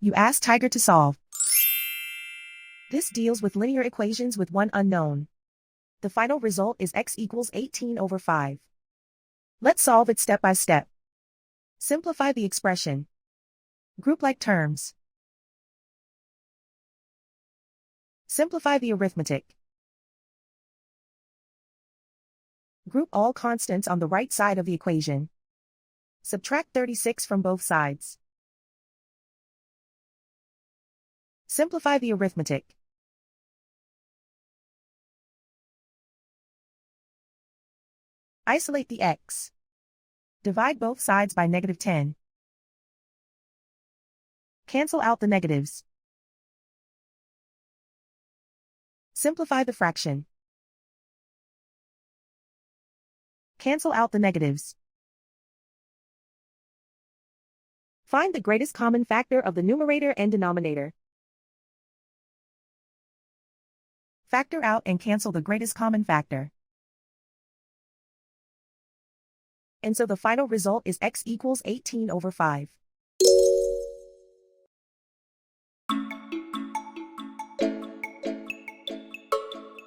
You ask Tiger to solve. This deals with linear equations with one unknown. The final result is x equals 18/5. Let's solve it step by step. Simplify the expression. Group like terms. Simplify the arithmetic. Group all constants on the right side of the equation. Subtract 36 from both sides. Simplify the arithmetic. Isolate the x. Divide both sides by -10. Cancel out the negatives. Simplify the fraction. Cancel out the negatives. Find the greatest common factor of the numerator and denominator. Factor out and cancel the greatest common factor. And so the final result is x equals 18/5.